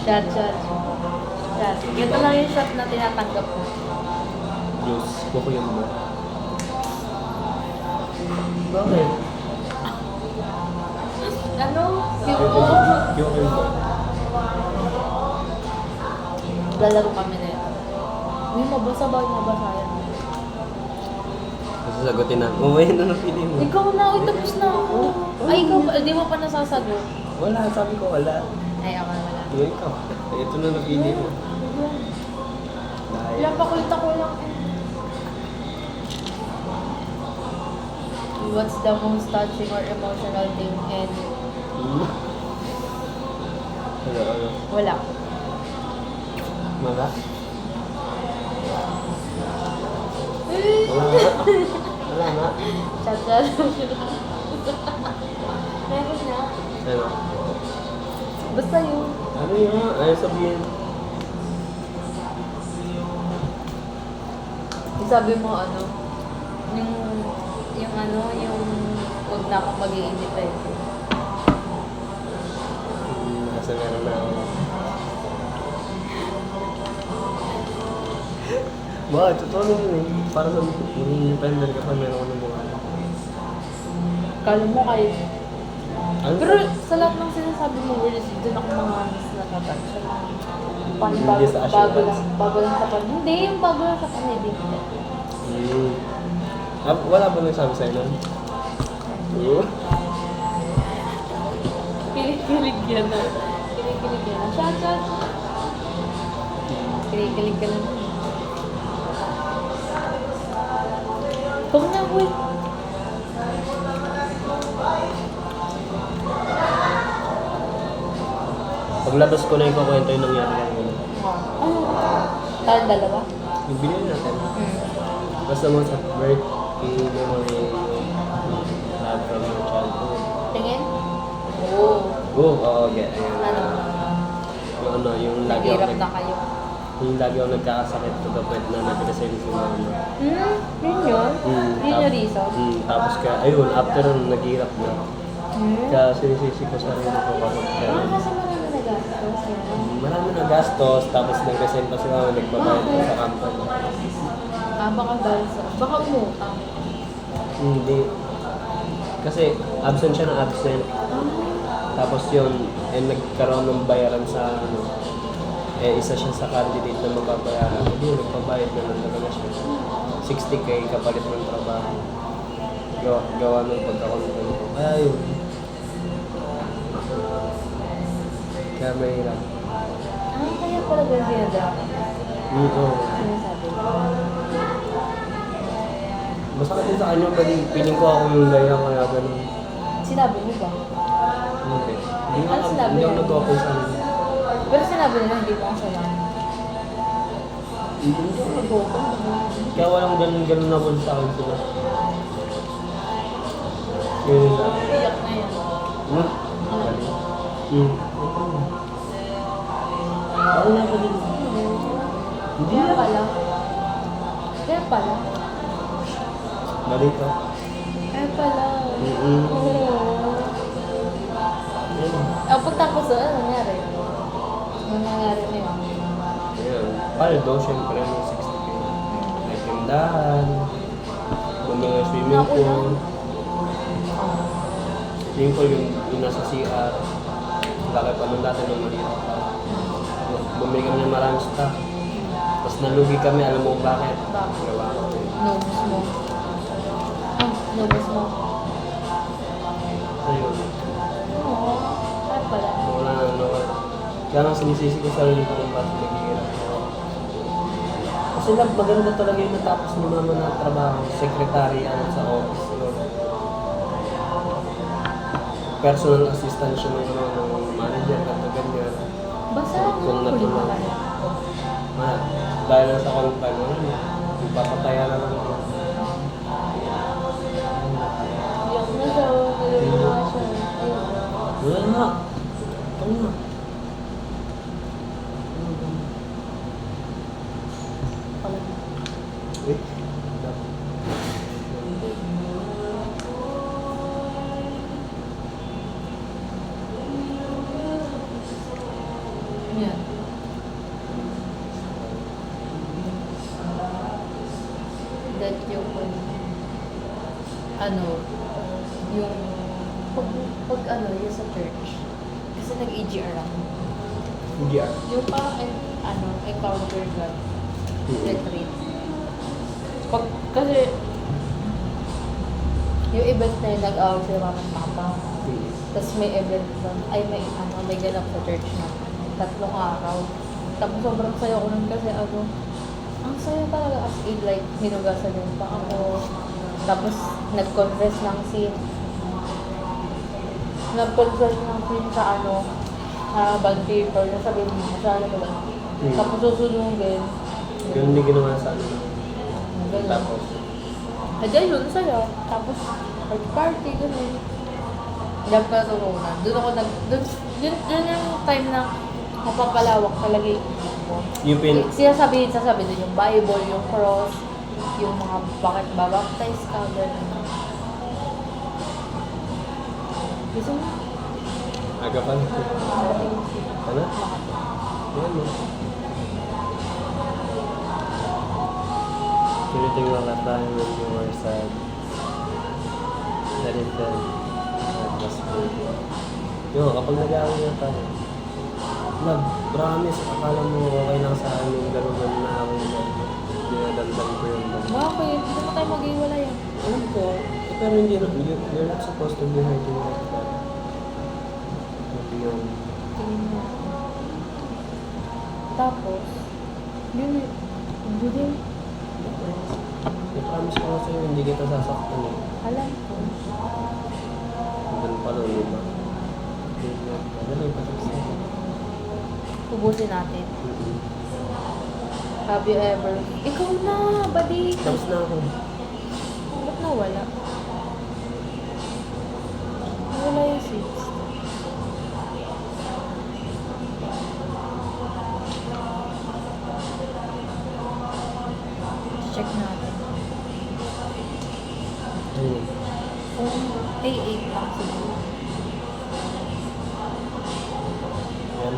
Shot, shot. Shot. Ito lang yung shot na tinatanggap mo. Juice. Buko yun mo. Bakit? Ano? Yung Yung yun mo. lalaro kami na ito. Uy, mabasa ba? Mabasa yan. Sasagutin na. Oh, ayun na napili mo. Ikaw na, uy, tapos na ako. Ay, ikaw ba? Di mo pa nasasagot. Wala, sabi ko wala. Ay, ako na wala. Yung ikaw. Ito na napili mo. Wala pa kulit ako lang. What's the most touching or emotional thing in... Ano? Wala. Wala? Wala nga. Wala nga. Shot, shot. Meron na. Ano? Basta yun. Ano yun? Ayaw sabihin. Sabi mo ano, yung ano, yung huwag na akong mag-iinipin. Nasa meron na ako. Bakit? Totoo naman eh. Para sa independent ka pa, meron ko ng mukha. Kala mo kayo. Ano? Pero sa lahat ng sinasabi mo, words, doon ako mga mas natatouch. Paano Hindi sa assurance. bago lang sa pan. Hindi, yung bago lang sa pan, hindi. Wala ba nagsabi sa'yo nun? Kilig-kilig yan na. Kilig-kilig yan na. Shot, shot. Kilig-kilig ka lang. Huwag na, uy. Paglabas ko na yung kukwento yung nangyari lang yun. Ano? Tayong dalawa? Yung binili natin. Hmm. Basta mo sa birthday memory love from your childhood. Tingin? Oo. Oo, yeah. Ano? Yung ano, yung lagi ako Naghirap na kayo. yung lagi ako nagkakasakit to the point na nag-resign si mama. Yun yun? Yun yung reason? Tapos kaya, ayun, after naghihirap na. Hmm? Kaya sinisisi ko sarili ko kapag kaya. Kasi marami na gastos. Marami na gastos, tapos nag-resign pa si mama, nagbabayad pa sa company. Baka dahil sa... Baka umutang. Hindi. Kasi absent siya ng absent. Tapos yun, nagkaroon ng bayaran sa ano, isa siya sa candidate na magbabayaran. Hindi, nagpabayad na lang talaga siya. 60K kapalit ng trabaho. Gawa ng pagkakontrol ko. Kaya yun. Kaya mahirap. Kaya pala ba yung dinadala? Oo. Sinasabi ko. Masakit din sa kanya, piling ko ako yung layang kaya ganun. Sinabi mo ba? Hindi. Ano sinabi Hindi ako niya? nag-open sa kanya. Pero sinabi nila hindi mo kasalanan. Hindi ako nag-open. Kaya walang ganun na sa akin sila. Yun yung sabi. Iyak na yan. Ako na pa din. Hindi Kaya na. pala. Kaya pala. Balik ka. Kaya pala. Mm-mm. Pagtapos doon, ano nangyari? Ano nangyari na yun? Ayun. Paldo, syempre, may 60K. May tindahan. May mga swimming pool. Swimming pool yung nasa CR. Laki pa nung dati nung maliit pa. Bumili kami ng maraming stock. Tapos nalugi kami, alam mo bakit? Bakit? Gawa ko. Nobus mo. Nobus mo. Ayun. Oo. Kaya pala. Wala na naman. Kaya nga sinisisi ko sa sarili ko kung bakit naghihirap ako. Kasi maganda talaga yung natapos ni mama na trabaho, secretary sa office. Yun. Personal assistant siya ng manager at ganyan. Basta Kung huli natulog. ka kaya. Dahil lang sa contact, ipapataya na lang ako. Iyak na siya. Naluluwa siya. Wala nga. Ito nga. Wait. Yan. That yung yung yung sa church. Kasi nag-EGR ako. GR. Yung parang encounter God retreat. Kasi yung event na yun, nag-awag sila mama at papa. Tapos may event doon, may ganap sa church na 3 araw. Tapos sobrang saya ko nun kasi ang saya talaga as in, like, hinugasan yung pa ako. Tapos nag-confess ng sin. Nag-confess ng sin sa bond paper, nasabihin mo, masyado ko lang. Tapos susunugin. Yung hindi ginawa sa ano. Ganun. Tapos, Kaya yun, saya. Tapos, party, ganun. Diyan ko natutunan. Doon ako yun yung time na mapapalawak talaga yung isip ko. yung pin... Sasabihin doon yung Bible, yung cross, yung mga bakit babaptize ka, ganun. Gusto mo? Aga pa. Ano? Yan mo. Everything will not die when you are sad. Let it then. That was good. Yun, kapag nag-aaral na tayo, promise, akala mo okay lang sa akin yung garugan na ako na dinadamdam ko yung Bakit? Hindi mo tayo mag-iwala yan. alam ko, pero hindi na, you're not supposed to be hurting like that. Hindi yung, Tingin mo. Tapos, yun din. I-promise ko sa'yo, hindi kita sasaktan eh. Alam ko. Ganun pa lang, diba? Madali pa sa'yo. Ubusin natin. Have you ever... Ikaw na, buddy! Tapos na ako. Ba't nawala? Nawala yung seats. Check natin. Ayun. Kung A8 lang siguro. Yan.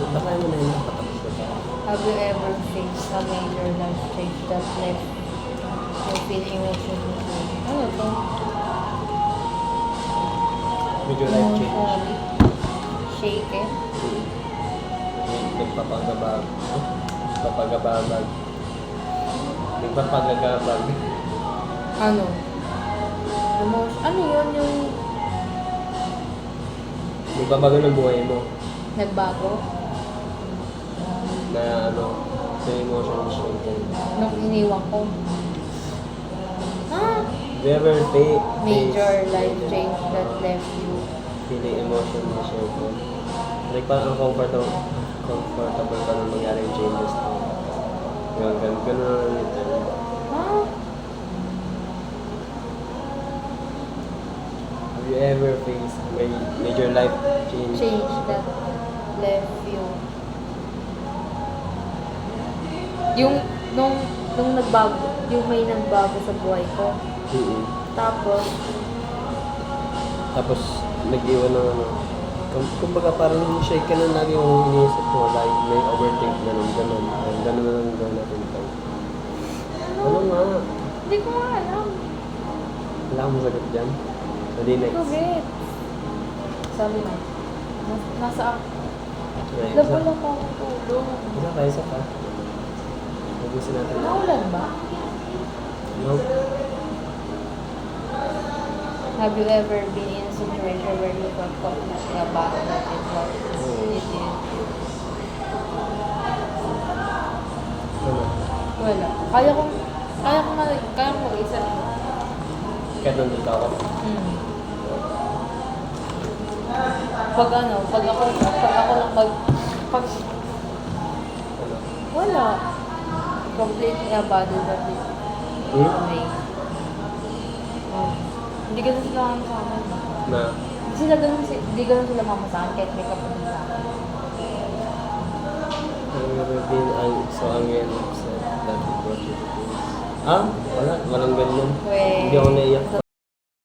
Baka mo na yun, patapos ko pa. Have you ever faced a major life change that left you feel emotionally shaken? Ano to? Medyo life change. Emotionally shaken? Nagpapagabag. Nagpapagabag. Nagpapagagabag. Ano? Ano yun yung Nagbabago ng buhay mo. nagbago? Na ano, sa emotion shaken. Nung iniwan ko? Ah! Have you ever Major life change that left you. feeling emotionally shaken? Like parang comfortable ka nung mangyari yung changes na. Yun, ganun na lang yung term. Ah! Have you ever faced major life change? Change that left you. Yung, nung nagbago, yung may nagbago sa buhay ko. Mm-hmm. Tapos, Tapos, nag-iwan ng ano. Kumbaga parang shake ka na lagi yung iniisip mo. Like, may overthink na nun, ganun. Ganun na lang gawin natin ito. Ano nga? hindi ko nga alam. Wala akong sagot dyan. Hindi next. Kubit. Sabi na. Nasa Right. Labala pa akong tulong. Isa pa. Nagusin natin. Naulan ba? Nope. Have you ever been in a situation where you felt completely abandoned and what it is? Ano? Wala. Kaya kong mag-isa. Kahit nandito ako. Pag ako lang pag Ano? wala. Completely abandoned at this way. Hindi ganun sila mama sa akin. Na? Hindi ganun sila mama sa akin kahit may kapatid sa akin. Have you ever been so angry and upset that it brought you to tears? Ah? Wala. Walang ganyan. Weh. Hindi ako naiyak.